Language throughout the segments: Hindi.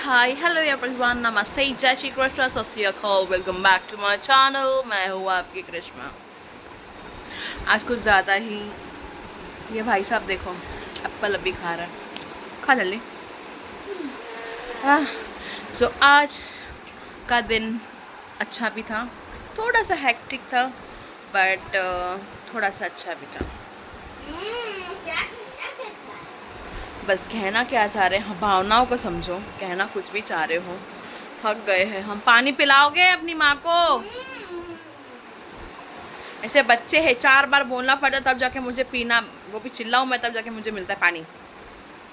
हाय हेलो एवरीवन, नमस्ते, जय Shri Krishna, Sat Sri Akal, welcome back to my channel. मैं हूँ आपकी कृष्णा। आज कुछ ज़्यादा ही ये भाई साहब देखो एप्पल अभी खा रहा है, खा जल्दी। सो आज का दिन अच्छा भी था, थोड़ा सा हेक्टिक था, बट थोड़ा सा अच्छा भी था। बस कहना क्या चाह रहे हैं, भावनाओं को समझो, कहना कुछ भी चाह रहे हो। थक गए हैं हम। पानी पिलाओगे अपनी माँ को? ऐसे बच्चे हैं, 4 बार बोलना पड़ता तब जाके मुझे पीना, वो भी चिल्लाऊं मैं तब जाके मुझे मिलता है पानी।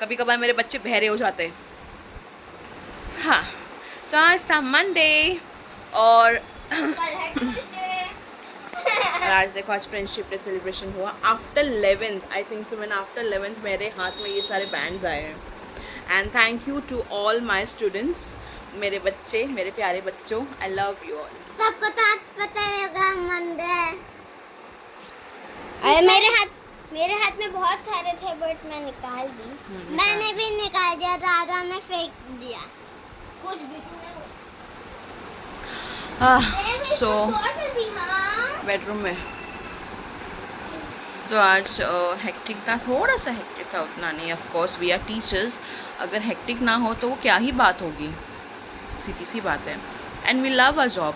कभी कभार मेरे बच्चे बहरे हो जाते हैं। हाँ, तो आज था मंडे और आज देखो, आज फ्रेंडशिप डे सेलिब्रेशन हुआ after 11th, I think so. मैंने आफ्टर 11th मेरे हाथ में ये सारे बैंड्स आए हैं। And thank you to all my students, मेरे बच्चे, मेरे प्यारे बच्चों, आई लव यू ऑल। सबको तो आज पता होगा मंडे। अरे मेरे हाथ में बहुत सारे थे बट मैं निकाल दी। मैंने भी निकाल दिया, राधा ने फेंक दिया। कुछ भी सो बेडरूम में तो आज हेक्टिक था, थोड़ा सा हेक्टिक था, उतना नहीं। Of course we are teachers, अगर हेक्टिक ना हो तो वो क्या ही बात होगी, सीधी सी बात है। And we love a job,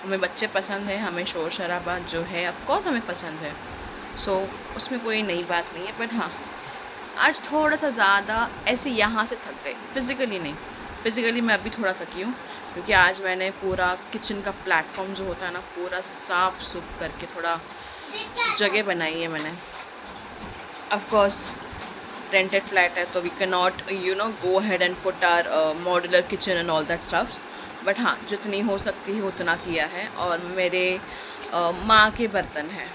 हमें बच्चे पसंद है, हमें शोर शराबा जो है ऑफ कोर्स हमें पसंद है। सो उसमें कोई नई बात नहीं है। बट हाँ, आज थोड़ा सा ज़्यादा ऐसे यहाँ से थक गई, फिज़िकली नहीं, फिज़िकली मैं अभी थोड़ा थकी हूँ, क्योंकि आज मैंने पूरा किचन का प्लेटफॉर्म जो होता है ना, पूरा साफ सुफ करके थोड़ा जगह बनाई है मैंने। ऑफ कोर्स रेंटेड फ्लैट है तो we can not go ahead and put our modular kitchen and all that stuffs. But हाँ, जितनी हो सकती है उतना किया है। और मेरे माँ के बर्तन हैं,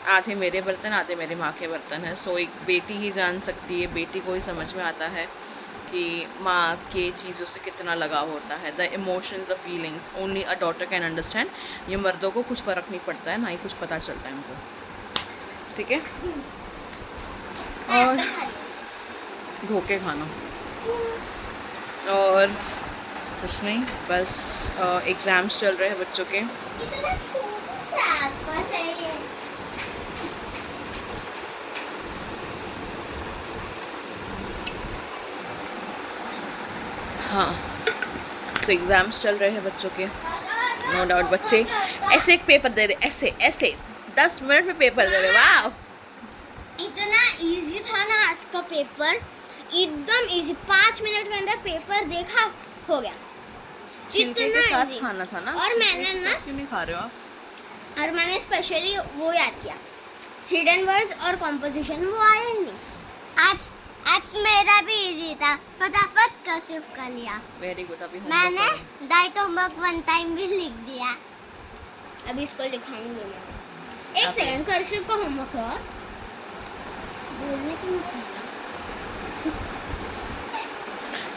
आधे मेरे बर्तन, आधे मेरे माँ के बर्तन हैं। सो एक बेटी ही जान सकती है, बेटी को ही समझ में आता है कि माँ के चीज़ों से कितना लगाव होता है। The emotions, the feelings, only a daughter can understand. ये मर्दों को कुछ फ़र्क नहीं पड़ता है, ना ही कुछ पता चलता है उनको, ठीक है। और धोके खाना और कुछ नहीं, बस एग्ज़ाम्स चल रहे हैं बच्चों के। हाँ, तो एग्ज़ाम्स चल रहे हैं बच्चों के, नो डाउट। बच्चे ऐसे एक पेपर दे रहे, ऐसे ऐसे 10 मिनट में पेपर दे रहे। वाह, इतना इजी था ना आज का पेपर, एकदम इजी। 5 मिनट के अंदर पेपर देखा, हो गया। छिलके के साथ खाना था ना। और मैंने ना, क्यों नहीं खा रहे हो आप? और मैंने स्पेशली वो याद किया, हिडन वर्ड्स और कॉम्पोजिशन, वो आया नहीं। आज मेरा भी इजी था, फटाफट कर्सिव कर लिया। Very good. अभी मैंने डाइट होमवर्क 1 टाइम भी लिख दिया, अभी इसको लिखाऊंगी मैं। एक सेकंड, कर्सिव का होमवर्क है और बोलने की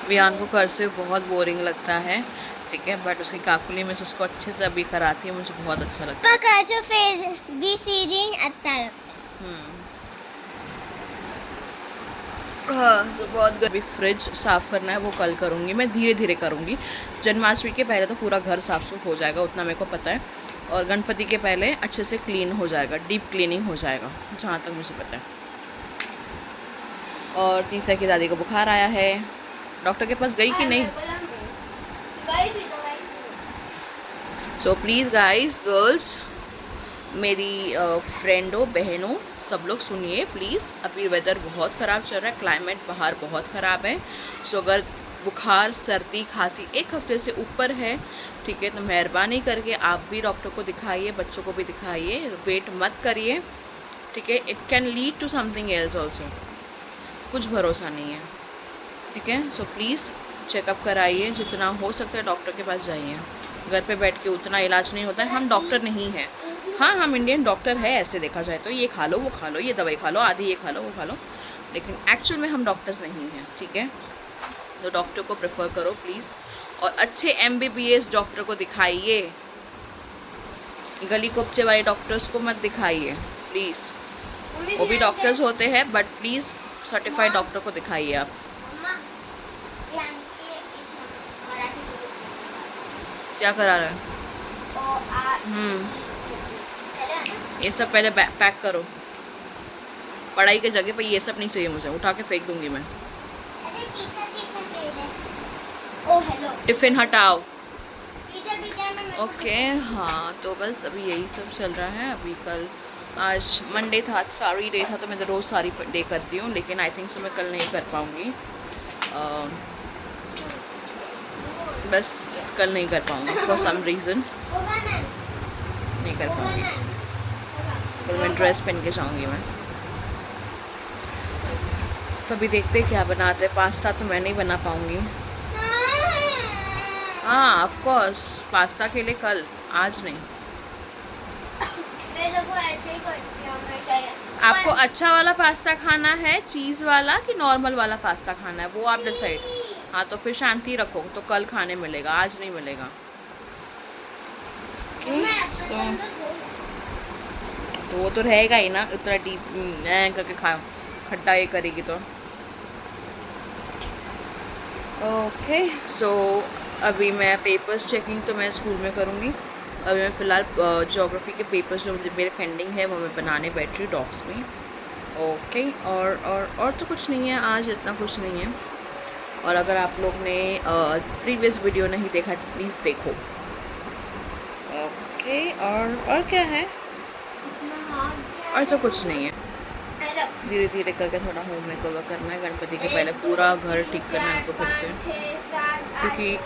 विहान को कर्सिव बहुत बोरिंग लगता है, ठीक है, बट उसकी काकुली में से उसको अच्छे से अभी कराती है, मुझे बहुत अच्छा लगता है। Cursive phase B C D अच्छा लगता। हाँ, तो बहुत अभी फ्रिज साफ़ करना है, वो कल करूँगी मैं, धीरे धीरे करूँगी। जन्माष्टमी के पहले तो पूरा घर साफ सुफ हो जाएगा, उतना मेरे को पता है। और गणपति के पहले अच्छे से क्लीन हो जाएगा, डीप क्लीनिंग हो जाएगा, जहाँ तक मुझे पता है। और तीसरा की दादी को बुखार आया है, डॉक्टर के पास गई कि नहीं? सो प्लीज़ गाइस, गर्ल्स, मेरी फ्रेंडों, बहनों, सब लोग सुनिए प्लीज़। अभी वेदर बहुत ख़राब चल रहा है, क्लाइमेट बाहर बहुत ख़राब है। सो अगर बुखार, सर्दी, खांसी 1 हफ्ते से ऊपर है, ठीक है, तो मेहरबानी करके आप भी डॉक्टर को दिखाइए, बच्चों को भी दिखाइए, वेट मत करिए, ठीक है। It can lead to something else also, कुछ भरोसा नहीं है, ठीक है। सो प्लीज़ चेकअप कराइए, जितना हो सकता है डॉक्टर के पास जाइए। घर पे बैठ के उतना इलाज नहीं होता है, हम डॉक्टर नहीं हैं। हाँ, हम इंडियन डॉक्टर है, ऐसे देखा जाए तो, ये खा लो, वो खा लो, ये दवाई खा लो, आधी ये खा लो, वो खा लो, लेकिन एक्चुअल में हम डॉक्टर्स नहीं हैं, ठीक है। तो डॉक्टर को प्रेफर करो प्लीज़, और अच्छे MBBS डॉक्टर को दिखाइए, गली कुपचे वाले डॉक्टर्स को मत दिखाइए प्लीज़। वो भी डॉक्टर्स होते हैं, बट प्लीज़ सर्टिफाइड डॉक्टर को दिखाइए आप। क्या करा रहा है? ये सब पहले पैक करो। पढ़ाई के जगह पे ये सब नहीं चाहिए मुझे, उठा के फेंक दूंगी मैं। टिफिन हटाओ। ओके हाँ, तो बस अभी यही सब चल रहा है। अभी कल आज मंडे था, साड़ी डे था, तो मैं तो रोज़ साड़ी डे करती हूँ, लेकिन आई थिंक सो मैं कल नहीं कर पाऊँगी। बस कल नहीं कर पाऊँगी फॉर सम रीज़न, नहीं कर पाऊँगी। कल मैं ड्रेस पहन के जाऊँगी मैं। तो अभी देखते क्या बनाते हैं। पास्ता तो मैं नहीं बना पाऊँगी। हाँ ऑफ कोर्स, पास्ता के लिए कल, आज नहीं। आपको अच्छा वाला पास्ता खाना है, चीज़ वाला, कि नॉर्मल वाला पास्ता खाना है, वो आप डिसाइड। हाँ तो फिर शांति रखो, तो कल खाने मिलेगा, आज नहीं मिलेगा। सो तो वो तो रहेगा ही ना, उतना डीप करके खाओ, खट्टा ये करेगी तो। ओके सो अभी मैं पेपर्स चेकिंग तो मैं स्कूल में करूँगी। अभी मैं फ़िलहाल ज्योग्राफी के पेपर्स जो मेरे पेंडिंग है वो मैं बनाने बैठ रही डॉक्स में। ओके और तो कुछ नहीं है आज, इतना कुछ नहीं है। और अगर आप लोग ने प्रीवियस वीडियो नहीं देखा तो प्लीज़ देखो। ओके और क्या है? और तो कुछ नहीं है। धीरे धीरे करके थोड़ा होम मेकओवर करना है। गणपति के पहले पूरा घर ठीक करना है हमको फिर से, क्योंकि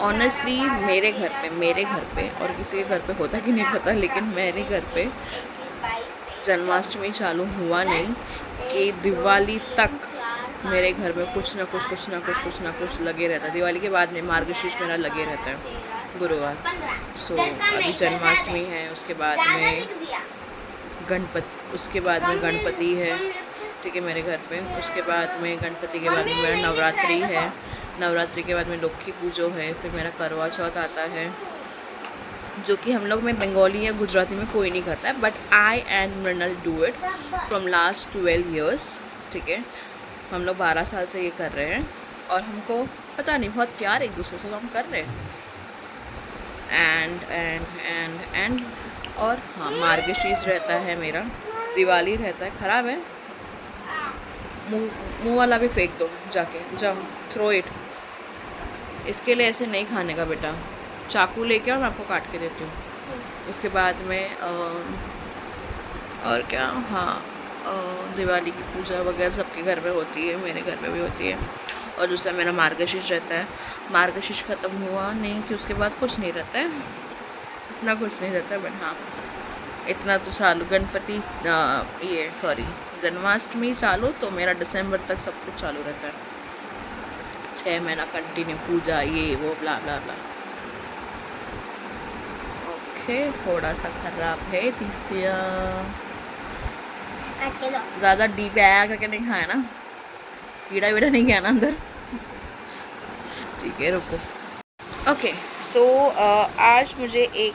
ऑनेस्टली मेरे घर पे और किसी के घर पे होता कि नहीं पता, लेकिन मेरे घर पे जन्माष्टमी चालू हुआ नहीं कि दिवाली तक मेरे घर में कुछ ना कुछ लगे रहता है। दिवाली के बाद में मार्गशीर्ष मेरा लगे रहता है गुरुवार। सो अभी जन्माष्टमी है, उसके बाद में गणपति है, ठीक है मेरे घर पे। उसके बाद में गणपति के बाद में मेरा नवरात्रि है, नवरात्रि के बाद में लक्ष्मी पूजो है, फिर मेरा करवा चौथ आता है, जो कि हम लोग में बंगाली या गुजराती में कोई नहीं करता है, but I and Mrinal do it from last 12 years, ठीक है। हम लोग 12 साल से ये कर रहे हैं और हमको पता नहीं बहुत प्यार एक दूसरे से हम कर रहे हैं। एंड और हाँ, मार्गशीर्ष रहता है मेरा, दिवाली रहता है। ख़राब है, मुँह वाला भी फेंक दो जाके, जाओ थ्रो इट। इसके लिए ऐसे नहीं खाने का बेटा। चाकू लेके और मैं आपको काट के देती हूँ। उसके बाद में और क्या, हाँ दिवाली की पूजा वगैरह सबके घर में होती है, मेरे घर में भी होती है। और दूसरा मेरा मार्गशीर्ष रहता है। मार्गशीर्ष ख़त्म हुआ नहीं कि उसके बाद कुछ नहीं रहता है, इतना कुछ नहीं रहता है, बट हाँ इतना तो चालू। गणपति ये सॉरी जन्माष्टमी चालू तो मेरा दिसंबर तक सब कुछ चालू रहता है। 6 महीना कंटिन्यू पूजा, ये वो ब्ला ब्ला ब्ला। ओके थोड़ा सा खराब है तीसिया, ज़्यादा डीप आया करके नहीं खाया ना, कीड़ा वीड़ा नहीं गया ना अंदर, ठीक है रुको। ओके सो आज मुझे एक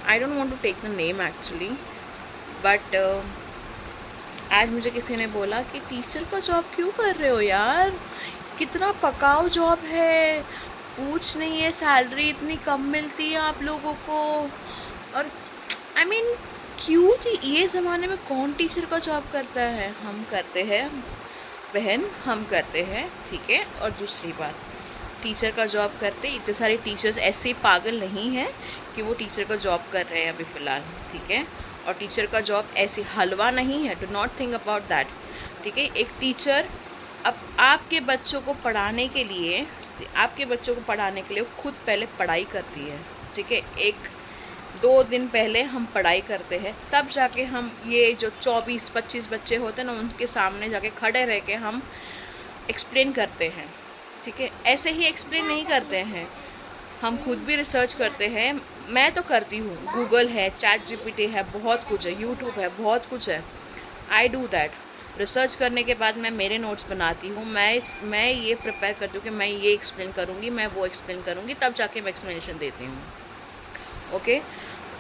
I don't want to take the name actually, but आज मुझे किसी ने बोला कि टीचर का जॉब क्यों कर रहे हो यार, कितना पकाऊ जॉब है, पूछ नहीं है, सैलरी इतनी कम मिलती है आप लोगों को। और आई मीन क्यों थी, ये ज़माने में कौन टीचर का जॉब करता है? हम करते हैं बहन, हम करते हैं, ठीक है। और दूसरी बात, टीचर का जॉब करते इतने सारे टीचर्स ऐसे पागल नहीं हैं कि वो टीचर का जॉब कर रहे हैं अभी फ़िलहाल, ठीक है। और टीचर का जॉब ऐसी हलवा नहीं है, do not think about that, ठीक है। एक टीचर अब आपके बच्चों को पढ़ाने के लिए खुद पहले पढ़ाई करती है, ठीक है। 1-2 दिन पहले हम पढ़ाई करते हैं, तब जाके हम ये जो 24-25 बच्चे होते हैं ना, उनके सामने जाके खड़े रह के हम एक्सप्लेन करते हैं, ठीक है। ऐसे ही एक्सप्लेन नहीं करते हैं, हम खुद भी रिसर्च करते हैं। मैं तो करती हूँ, गूगल है, चैट जीपीटी है, बहुत कुछ है, यूट्यूब है, बहुत कुछ है। I do that. रिसर्च करने के बाद मैं मेरे नोट्स बनाती हूँ, मैं ये प्रिपेयर करती हूँ कि मैं ये एक्सप्लेन करूँगी, मैं वो एक्सप्लेन करूँगी, तब जाके मैं एक्सप्लेनेशन देती हूँ, ओके।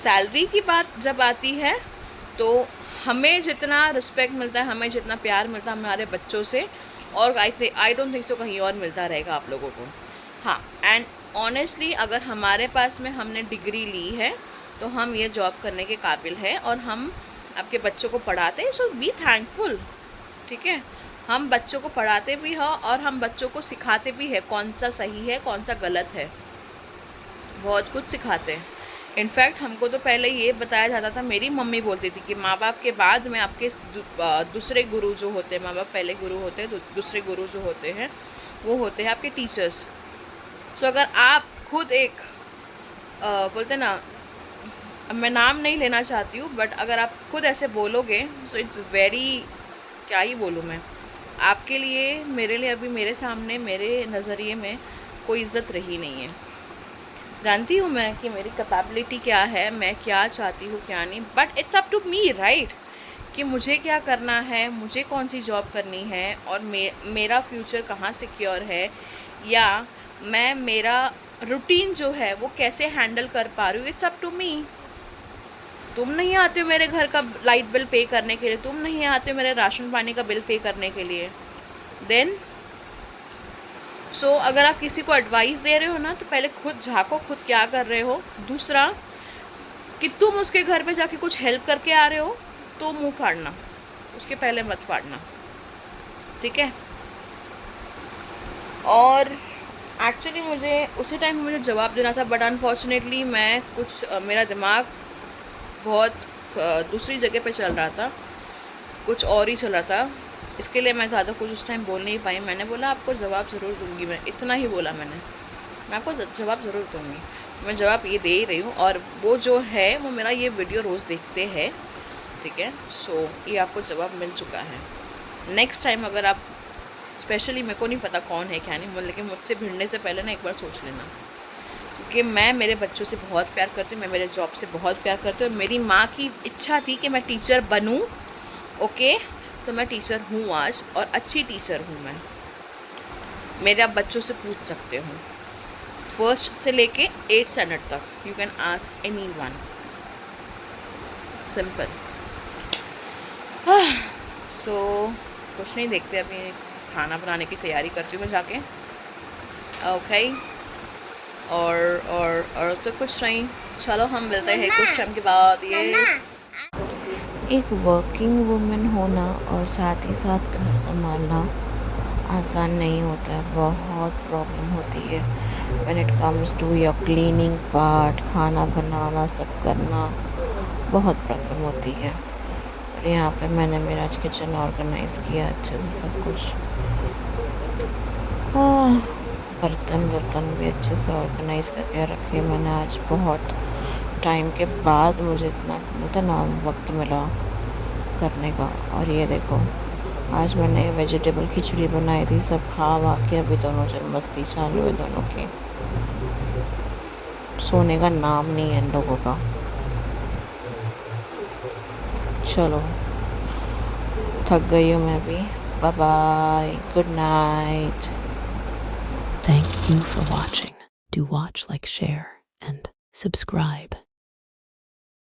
सैलरी की बात जब आती है तो हमें जितना रिस्पेक्ट मिलता है, हमें जितना प्यार मिलता है हमारे बच्चों से, और आई डोंट थिंक सो कहीं और मिलता रहेगा आप लोगों को। हाँ, एंड ऑनेस्टली अगर हमारे पास में हमने डिग्री ली है तो हम ये जॉब करने के काबिल है और हम आपके बच्चों को पढ़ाते हैं, सो बी थैंकफुल। ठीक है, हम बच्चों को पढ़ाते भी हैं और हम बच्चों को सिखाते भी हैं कौन सा सही है कौन सा गलत है, बहुत कुछ सिखाते हैं। इनफैक्ट हमको तो पहले ये बताया जाता था, मेरी मम्मी बोलती थी कि माँ बाप के बाद में आपके दूसरे गुरु जो होते हैं, माँ बाप पहले गुरु होते हैं, दूसरे गुरु जो होते हैं वो होते हैं आपके टीचर्स। सो अगर आप खुद एक बोलते ना, अब मैं नाम नहीं लेना चाहती हूँ, बट अगर आप खुद ऐसे बोलोगे सो इट्स वेरी, क्या ही बोलूँ मैं, आपके लिए मेरे लिए अभी मेरे सामने मेरे नज़रिए में कोई इज़्ज़त रही नहीं है। जानती हूँ मैं कि मेरी कैपेबिलिटी क्या है, मैं क्या चाहती हूँ क्या नहीं, but it's up to me right कि मुझे क्या करना है, मुझे कौन सी जॉब करनी है और मेरा फ्यूचर कहाँ सिक्योर है, या मैं मेरा रूटीन जो है वो कैसे हैंडल कर पा रही हूँ। It's up to me. तुम नहीं आते हो मेरे घर का लाइट बिल पे करने के लिए, तुम नहीं आते हो मेरे राशन पानी का बिल पे करने के लिए, देन अगर आप किसी को एडवाइस दे रहे हो ना तो पहले खुद झाँको, खुद क्या कर रहे हो। दूसरा कि तुम उसके घर पे जाके कुछ हेल्प करके आ रहे हो तो मुंह फाड़ना, उसके पहले मत फाड़ना, ठीक है। और एक्चुअली मुझे उसी टाइम मुझे जवाब देना था, बट अनफॉर्चुनेटली मैं मेरा दिमाग बहुत दूसरी जगह पे चल रहा था, कुछ और ही चल रहा था, इसके लिए मैं ज़्यादा कुछ उस टाइम बोल नहीं पाई। मैंने बोला आपको जवाब ज़रूर दूंगी, मैं इतना ही बोला मैं आपको जवाब ज़रूर दूंगी, मैं जवाब ये दे ही रही हूँ। और वो जो है वो मेरा ये वीडियो रोज़ देखते हैं, ठीक है। सो ये आपको जवाब मिल चुका है। नेक्स्ट टाइम अगर आप, स्पेशली मेरे को नहीं पता कौन है क्या नहीं, लेकिन मुझसे भिड़ने से पहले ना एक बार सोच लेना, क्योंकि मैं मेरे बच्चों से बहुत प्यार करती हूँ, मैं मेरे जॉब से बहुत प्यार करती हूँ। मेरी माँ की इच्छा थी कि मैं टीचर बनूँ, ओके, तो मैं टीचर हूँ आज, और अच्छी टीचर हूँ मैं। मेरे आप बच्चों से पूछ सकते हो, 1st से लेके 8th स्टैंडर्ड तक, you can ask anyone, simple. So कुछ नहीं, देखते अभी खाना बनाने की तैयारी करती हूँ मैं जाके, ओके। और तो कुछ नहीं, चलो हम मिलते हैं कुछ टाइम के बाद। ये एक वर्किंग वुमेन होना और साथ ही साथ घर संभालना आसान नहीं होता है, बहुत प्रॉब्लम होती है when it comes to your cleaning part, खाना बनाना, सब करना बहुत प्रॉब्लम होती है। और यहाँ पे मैंने मेरा आज किचन ऑर्गेनाइज़ किया अच्छे से, सब कुछ बर्तन भी अच्छे से ऑर्गेनाइज़ करके रखे मैंने। आज बहुत टाइम के बाद मुझे इतना मतलब ना वक्त मिला करने का। और ये देखो, आज मैंने वेजिटेबल खिचड़ी बनाई थी, सब खा वा के अभी दोनों जो मस्ती चालू है दोनों की, सोने का नाम नहीं है इन लोगों का। चलो थक गई हूँ मैं भी, bye bye, good night. Thank you for watching. Do watch, like, share, and subscribe.